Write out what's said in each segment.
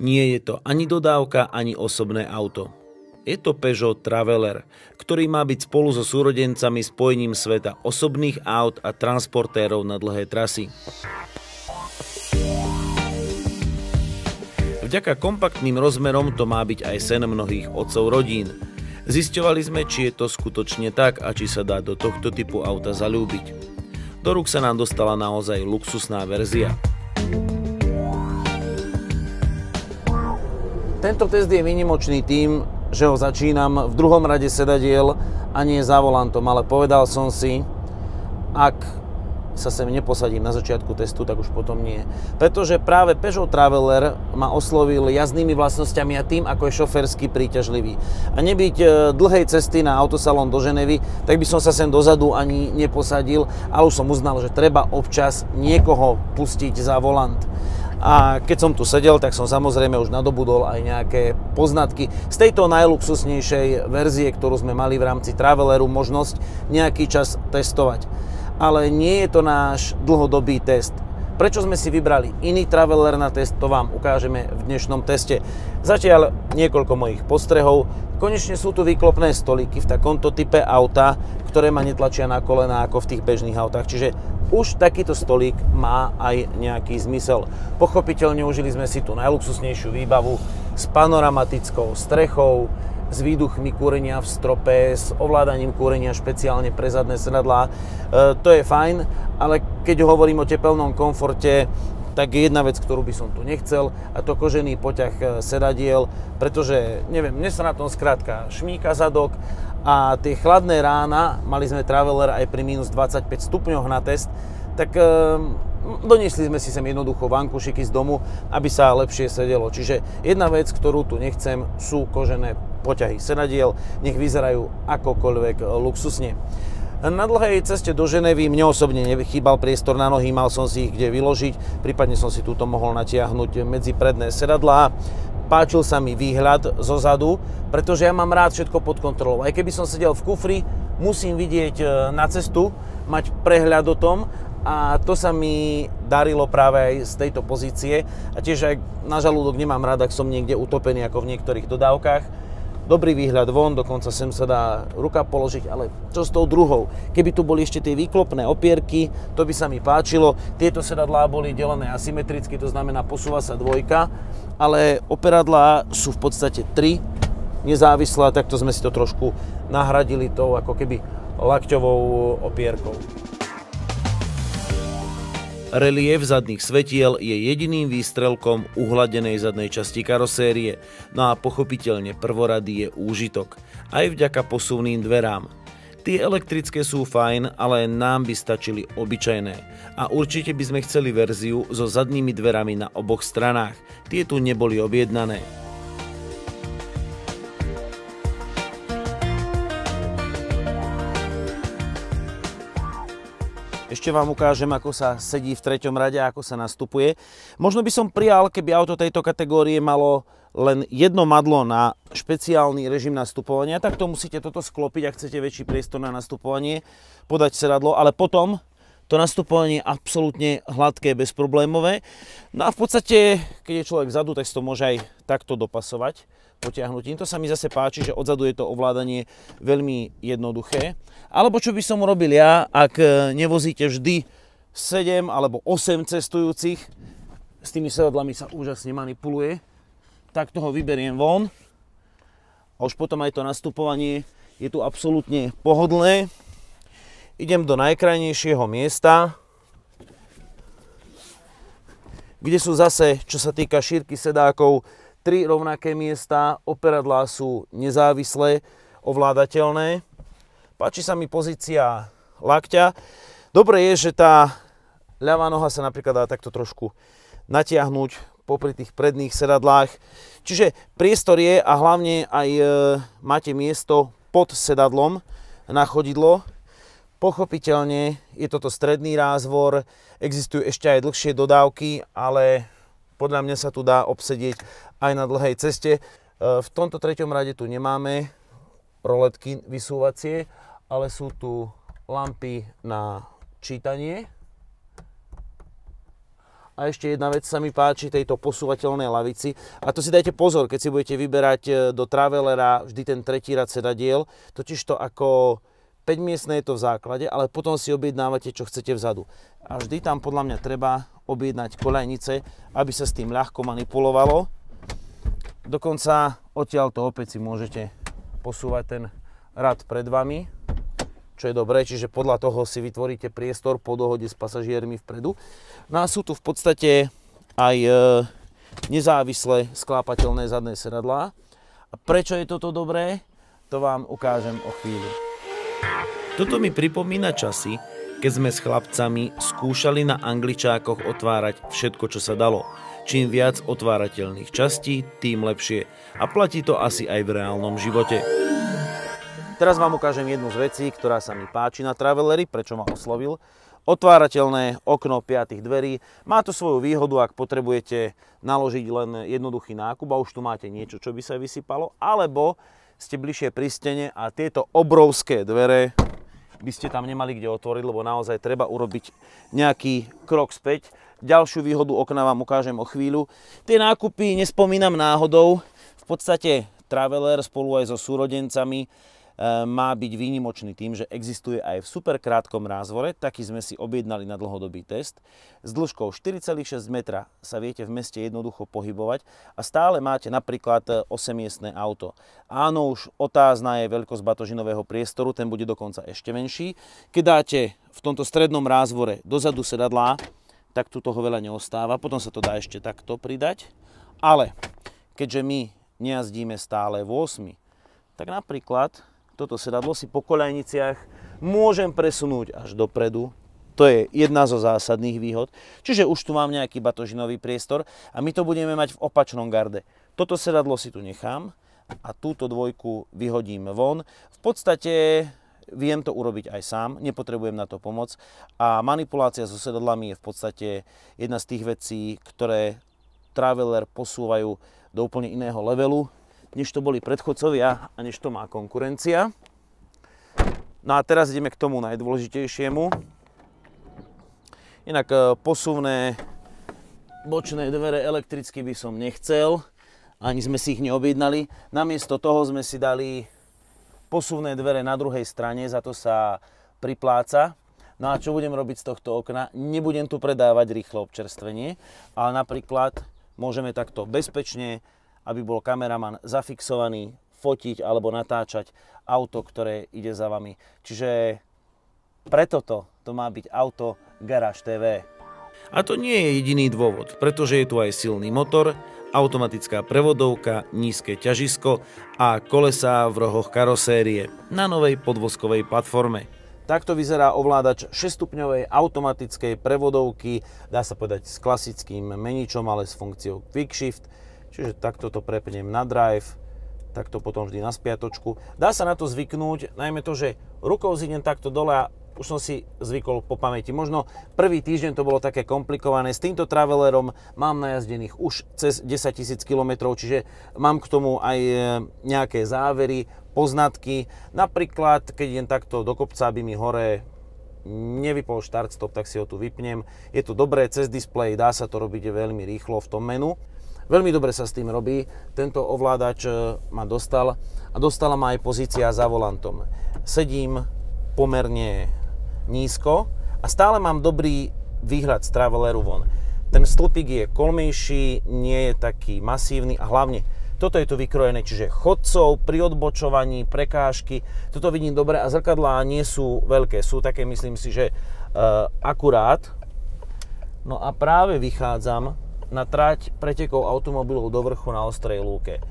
Nie je to ani dodávka, ani osobné auto. Je to Peugeot Traveller, ktorý má byť spolu so súrodencami spojením sveta osobných aut a transportérov na dlhé trasy. Vďaka kompaktným rozmerom to má byť aj sen mnohých otcov rodín. Zisťovali sme, či je to skutočne tak a či sa dá do tohto typu auta zaľúbiť. Do rúk sa nám dostala naozaj luxusná verzia. Tento test je výnimočný tým, že ho začínam v druhom rade sedadiel a nie za volantom, ale povedal som si, ak sa sem neposadím na začiatku testu, tak už potom nie. Pretože práve Peugeot Traveller ma oslovil jazdnými vlastnosťami a tým, ako je šoférsky príťažlivý. A nebyť dlhej cesty na autosalón do Ženevy, tak by som sa sem dozadu ani neposadil, ale už som uznal, že treba občas niekoho pustiť za volant. A keď som tu sedel, tak som samozrejme už nadobudol aj nejaké poznatky z tejto najluxusnejšej verzie, ktorú sme mali v rámci Travelleru možnosť nejaký čas testovať. Ale nie je to náš dlhodobý test. Prečo sme si vybrali iný Traveller na test, to vám ukážeme v dnešnom teste. Zatiaľ niekoľko mojich postrehov. Konečne sú tu výklopné stolíky v takomto type auta, ktoré ma netlačia na kolená ako v tých bežných autách. Čiže už takýto stolík má aj nejaký zmysel. Pochopiteľne užili sme si tú najluxusnejšiu výbavu s panoramatickou strechou, s výduchmi kúrenia v strope, s ovládaním kúrenia špeciálne pre zadné sedadlá. To je fajn, ale keď hovorím o tepelnom komforte, tak je jedna vec, ktorú by som tu nechcel, a to kožený poťah sedadiel, pretože, neviem, mne sa na tom skrátka šmíka zadok a tie chladné rána, mali sme Traveller aj pri minus 25 stupňoch na test, tak doniesli sme si sem jednoducho vankušiky z domu, aby sa lepšie sedelo. Čiže jedna vec, ktorú tu nechcem, sú kožené poťahy sedadiel, nech vyzerajú akokoľvek luxusne. Na dlhej ceste do Ženevy mne osobne nechýbal priestor na nohy, mal som si ich kde vyložiť, prípadne som si túto mohol natiahnuť medzi predné sedadlá. Páčil sa mi výhľad zo zadu, pretože ja mám rád všetko pod kontrolou. Aj keby som sedel v kufri, musím vidieť na cestu, mať prehľad o tom, a to sa mi darilo práve aj z tejto pozície. A tiež aj na žalúdok nemám rád, ak som niekde utopený ako v niektorých dodávkach. Dobrý výhľad von, dokonca sem sa dá ruka položiť, ale čo s tou druhou? Keby tu boli ešte tie výklopné opierky, to by sa mi páčilo. Tieto sedadlá boli delené asymetricky, to znamená posúva sa dvojka, ale operadlá sú v podstate 3 nezávislé, takto sme si to trošku nahradili tou ako keby lakťovou opierkou. Relief zadných svetiel je jediným výstrelkom uhladenej zadnej časti karosérie, no a pochopiteľne prvorady je úžitok, aj vďaka posuvným dverám. Tie elektrické sú fajn, ale nám by stačili obyčajné. A určite by sme chceli verziu so zadnými dverami na oboch stranách, tie tu neboli objednané. Ešte vám ukážem, ako sa sedí v treťom rade a ako sa nastupuje. Možno by som prijal, keby auto tejto kategórie malo len jedno madlo na špeciálny režim nastupovania, tak to musíte toto sklopiť, ak chcete väčší priestor na nastupovanie, podať sedadlo, ale potom to nastupovanie je absolútne hladké, bezproblémové. No a v podstate, keď je človek vzadu, tak si to môže aj takto dopasovať potiahnutím. To sa mi zase páči, že odzadu je to ovládanie veľmi jednoduché. Alebo čo by som urobil ja, ak nevozíte vždy 7 alebo 8 cestujúcich, s tými sedadlami sa úžasne manipuluje, tak toho vyberiem von. A už potom aj to nastupovanie je tu absolútne pohodlné. Idem do najkrajnejšieho miesta, kde sú zase, čo sa týka šírky sedákov, 3 rovnaké miesta, operadlá sú nezávislé, ovládateľné. Páči sa mi pozícia lakťa. Dobre je, že tá ľavá noha sa napríklad dá takto trošku natiahnuť popri tých predných sedadlách. Čiže priestor je a hlavne aj máte miesto pod sedadlom na chodidlo. Pochopiteľne je toto stredný rázvor, existujú ešte aj dlhšie dodávky, ale podľa mňa sa tu dá obsedieť aj na dlhej ceste. V tomto treťom rade tu nemáme roletky vysúvacie, ale sú tu lampy na čítanie. A ešte jedna vec sa mi páči tejto posúvateľnej lavici. A to si dajte pozor, keď si budete vyberať do Travelera vždy ten tretí rad sedadiel. Totižto ako 5-miestne je to v základe, ale potom si objednávate, čo chcete vzadu. A vždy tam podľa mňa treba objednať koľajnice, aby sa s tým ľahko manipulovalo. Dokonca odtiaľto opäť si môžete posúvať ten rad pred vami, čo je dobré, čiže podľa toho si vytvoríte priestor po dohode s pasažiermi vpredu. No a sú tu v podstate aj nezávislé sklápateľné zadné sedadlá. A prečo je toto dobré, to vám ukážem o chvíľu. Toto mi pripomína časy, keď sme s chlapcami skúšali na angličákoch otvárať všetko, čo sa dalo. Čím viac otvárateľných častí, tým lepšie. A platí to asi aj v reálnom živote. Teraz vám ukážem jednu z vecí, ktorá sa mi páči na Traveleri, prečo ma oslovil. Otvárateľné okno 5 dverí. Má to svoju výhodu, ak potrebujete naložiť len jednoduchý nákup a už tu máte niečo, čo by sa vysypalo, alebo ste bližšie pri stene a tieto obrovské dvere by ste tam nemali kde otvoriť, lebo naozaj treba urobiť nejaký krok späť. Ďalšiu výhodu okna vám ukážem o chvíľu. Tie nákupy nespomínam náhodou. V podstate Traveler spolu aj so súrodencami má byť výnimočný tým, že existuje aj v super krátkom rázvore. Taký sme si objednali na dlhodobý test. S dĺžkou 4,6 metra sa viete v meste jednoducho pohybovať a stále máte napríklad 8-miestne auto. Áno, už otázna je veľkosť batožinového priestoru, ten bude dokonca ešte menší. Keď dáte v tomto strednom rázvore dozadu sedadlá, tak tu toho veľa neostáva. Potom sa to dá ešte takto pridať. Ale keďže my nejazdíme stále v 8, tak napríklad toto sedadlo si po koľajniciach môžem presunúť až dopredu. To je jedna zo zásadných výhod. Čiže už tu mám nejaký batožinový priestor a my to budeme mať v opačnom garde. Toto sedadlo si tu nechám a túto dvojku vyhodím von. V podstate viem to urobiť aj sám, nepotrebujem na to pomoc a manipulácia so sedadlami je v podstate jedna z tých vecí, ktoré Traveler posúvajú do úplne iného levelu, než to boli predchodcovia a než to má konkurencia. No a teraz ideme k tomu najdôležitejšiemu. Inak posuvné bočné dvere elektricky by som nechcel, ani sme si ich neobjednali. Namiesto toho sme si dali posuvné dvere na druhej strane, za to sa pripláca. No a čo budem robiť z tohto okna? Nebudem tu predávať rýchle občerstvenie, ale napríklad môžeme takto bezpečne, aby bol kameraman zafixovaný, fotiť alebo natáčať auto, ktoré ide za vami. Čiže preto to má byť auto Garage TV. A to nie je jediný dôvod, pretože je tu aj silný motor, automatická prevodovka, nízke ťažisko a kolesá v rohoch karosérie na novej podvozkovej platforme. Takto vyzerá ovládač 6-stupňovej automatickej prevodovky, dá sa povedať s klasickým meničom, ale s funkciou Quick Shift. Čiže takto to prepnem na drive, takto potom vždy na spiatočku. Dá sa na to zvyknúť, najmä to, že rukou zidem takto dole a už som si zvykol po pamäti. Možno prvý týždeň to bolo také komplikované. S týmto Travelerom mám najazdených už cez 10 000 km, čiže mám k tomu aj nejaké závery, poznatky. Napríklad, keď idem takto do kopca, aby mi hore nevypol štart stop, tak si ho tu vypnem. Je to dobré cez displej, dá sa to robiť veľmi rýchlo v tom menu. Veľmi dobre sa s tým robí. Tento ovládač ma dostal a dostala ma aj pozícia za volantom. Sedím pomerne nízko a stále mám dobrý výhľad z Traveleru von. Ten stĺpik je kolmejší, nie je taký masívny a hlavne toto je tu vykrojené, čiže chodcov pri odbočovaní, prekážky, toto vidím dobre a zrkadlá nie sú veľké, sú také, myslím si, že akurát. No a práve vychádzam na trať pretekov automobilov do vrchu na Ostrej lúke.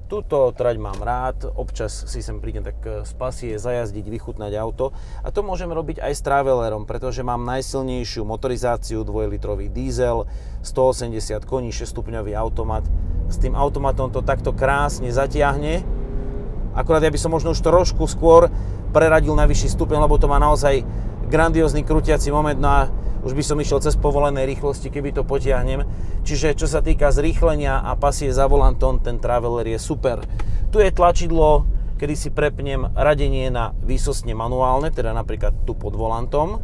Túto trať mám rád, občas si sem prídem tak z pasie zajazdiť, vychutnať auto a to môžem robiť aj s Travelerom, pretože mám najsilnejšiu motorizáciu, 2-litrový diesel, 180 koní, 6-stupňový automat. S tým automatom to takto krásne zatiahne, akurát ja by som možno už trošku skôr preradil na vyšší stupeň, lebo to má naozaj grandiózny krútiaci moment, no a už by som išiel cez povolené rýchlosti, keby to potiahnem. Čiže čo sa týka zrýchlenia a pasie za volantom, ten Traveler je super. Tu je tlačidlo, kedy si prepnem radenie na výsostne manuálne, teda napríklad tu pod volantom,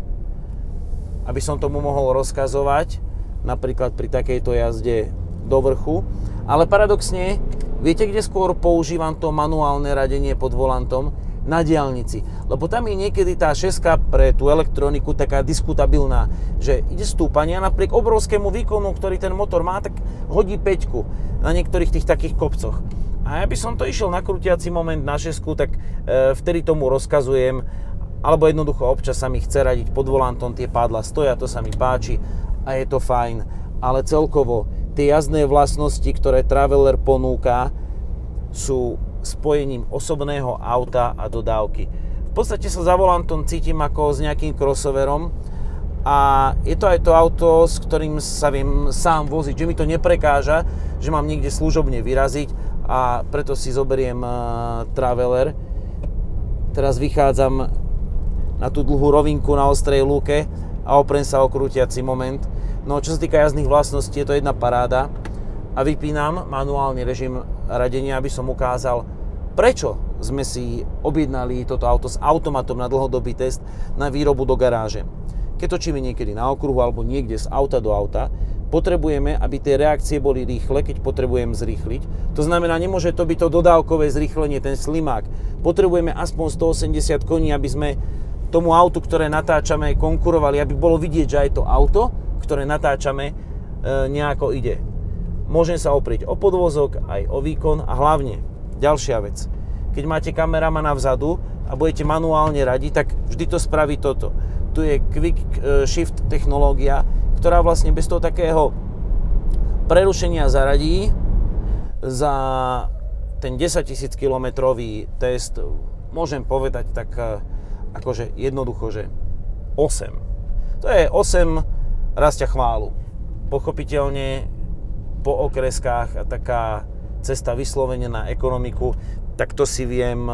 aby som tomu mohol rozkazovať. napríklad pri takejto jazde do vrchu. Ale paradoxne, viete, kde skôr používam to manuálne radenie pod volantom? Na diaľnici. Lebo tam je niekedy tá šeska pre tú elektroniku taká diskutabilná, že ide stúpanie a napriek obrovskému výkonu, ktorý ten motor má, tak hodí 5 na niektorých tých takých kopcoch. A ja by som to išiel na krútiaci moment na šesku, tak vtedy tomu rozkazujem, alebo jednoducho občas sa mi chce radiť pod volantom, tie pádla stoja, to sa mi páči a je to fajn. Ale celkovo tie jazdné vlastnosti, ktoré Traveler ponúka, sú spojením osobného auta a dodávky. V podstate sa za volantom cítim ako s nejakým crossoverom a je to aj to auto, s ktorým sa viem sám voziť, že mi to neprekáža, že mám niekde služobne vyraziť a preto si zoberiem Traveler. Teraz vychádzam na tú dlhú rovinku na ostrej lúke a oprem sa o krútiaci moment. No čo sa týka jazdných vlastností, je to jedna paráda. A vypínam manuálny režim radenia, aby som ukázal, prečo sme si objednali toto auto s automatom na dlhodobý test na výrobu do garáže. Keď točíme niekedy na okruhu alebo niekde z auta do auta, potrebujeme, aby tie reakcie boli rýchle, keď potrebujem zrýchliť. To znamená, nemôže to byť to dodávkové zrýchlenie, ten slimák. Potrebujeme aspoň 180 koní, aby sme tomu autu, ktoré natáčame, konkurovali, aby bolo vidieť, že aj to auto, ktoré natáčame, nejako ide. Môžem sa oprieť o podvozok, aj o výkon a hlavne, ďalšia vec, keď máte kameramana vzadu a budete manuálne radiť, tak vždy to spraví toto. Tu je Quick Shift technológia, ktorá vlastne bez toho takého prerušenia zaradí za ten 10 000 kilometrový test, môžem povedať tak akože jednoducho, že 8. To je 8 rastia chválu. Pochopiteľne po okreskách a taká cesta vyslovene na ekonomiku, tak to si viem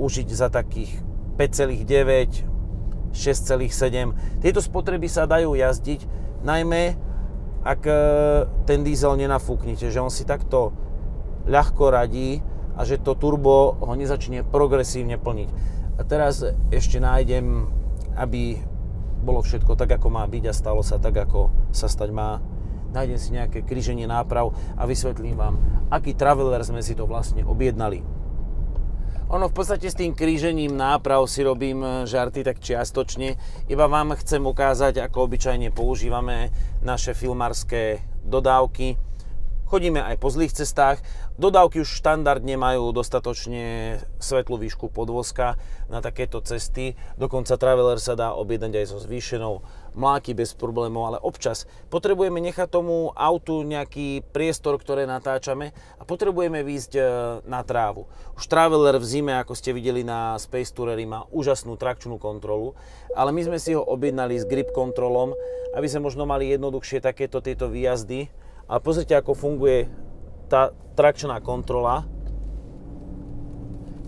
užiť za takých 5,9, 6,7. Tieto spotreby sa dajú jazdiť, najmä ak ten diesel nenafúknete, že on si takto ľahko radí a že to turbo ho nezačne progresívne plniť. A teraz ešte nájdem, aby bolo všetko tak, ako má byť a stalo sa tak, ako sa stať má. Nájdem si nejaké kríženie náprav a vysvetlím vám, aký Traveler sme si to vlastne objednali. Ono v podstate s tým krížením náprav si robím žarty tak čiastočne, iba vám chcem ukázať, ako obyčajne používame naše filmárske dodávky. Chodíme aj po zlých cestách. Dodávky už štandardne majú dostatočne svetlú výšku podvozka na takéto cesty. Dokonca Traveler sa dá objednať aj so zvýšenou mláky bez problémov, ale občas potrebujeme nechať tomu autu nejaký priestor, ktoré natáčame a potrebujeme výjsť na trávu. Už Traveler v zime, ako ste videli na Space Tourery, má úžasnú trakčnú kontrolu, ale my sme si ho objednali s grip kontrolom, aby sme možno mali jednoduchšie takéto tieto výjazdy. Ale pozrite, ako funguje tá trakčná kontrola.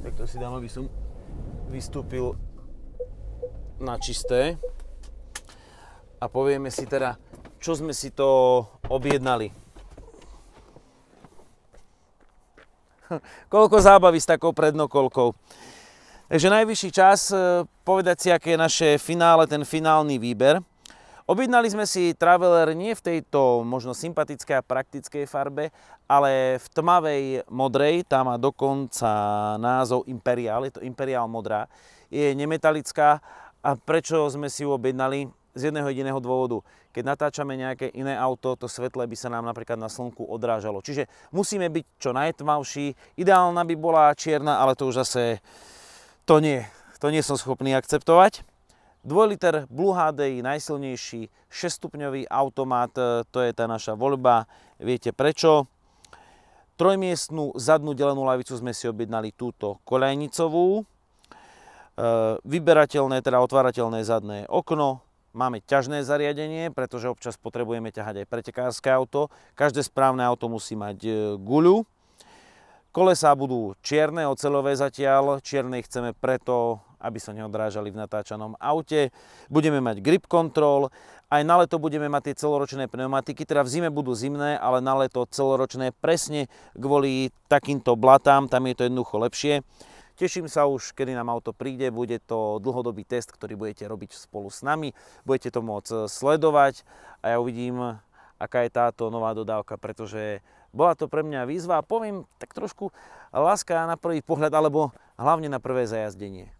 Tak to si dám, aby som vystúpil na čisté. A povieme si teda, čo sme si to objednali. Koľko zábavy s takou prednokolkou. Takže najvyšší čas povedať si, aké je naše finále, ten finálny výber. Objednali sme si Traveler nie v tejto možno sympatickej a praktickej farbe, ale v tmavej modrej, tá má dokonca názov Imperial, je to Imperial modrá, je nemetalická. A prečo sme si ju objednali? Z jedného jediného dôvodu. Keď natáčame nejaké iné auto, to svetle by sa nám napríklad na slnku odrážalo. Čiže musíme byť čo najtmavší. Ideálna by bola čierna, ale to už zase to nie som schopný akceptovať. 2 liter Blue HDI, najsilnejší 6-stupňový automat, to je tá naša voľba, viete prečo. Trojmiestnú zadnú delenú lavicu sme si objednali túto koľajnicovú. Vyberateľné, teda otvárateľné zadné okno. Máme ťažné zariadenie, pretože občas potrebujeme ťahať aj pretekárske auto. Každé správne auto musí mať guľu. Kolesá budú čierne, oceľové zatiaľ. Čierne chceme preto, aby sa neodrážali v natáčanom aute. Budeme mať grip control. Aj na leto budeme mať tie celoročné pneumatiky. Teda v zime budú zimné, ale na leto celoročné presne kvôli takýmto blatám. Tam je to jednoducho lepšie. Teším sa už, kedy nám auto príde, bude to dlhodobý test, ktorý budete robiť spolu s nami, budete to môcť sledovať a ja uvidím, aká je táto nová dodávka, pretože bola to pre mňa výzva a poviem tak trošku láska na prvý pohľad, alebo hlavne na prvé zajazdenie.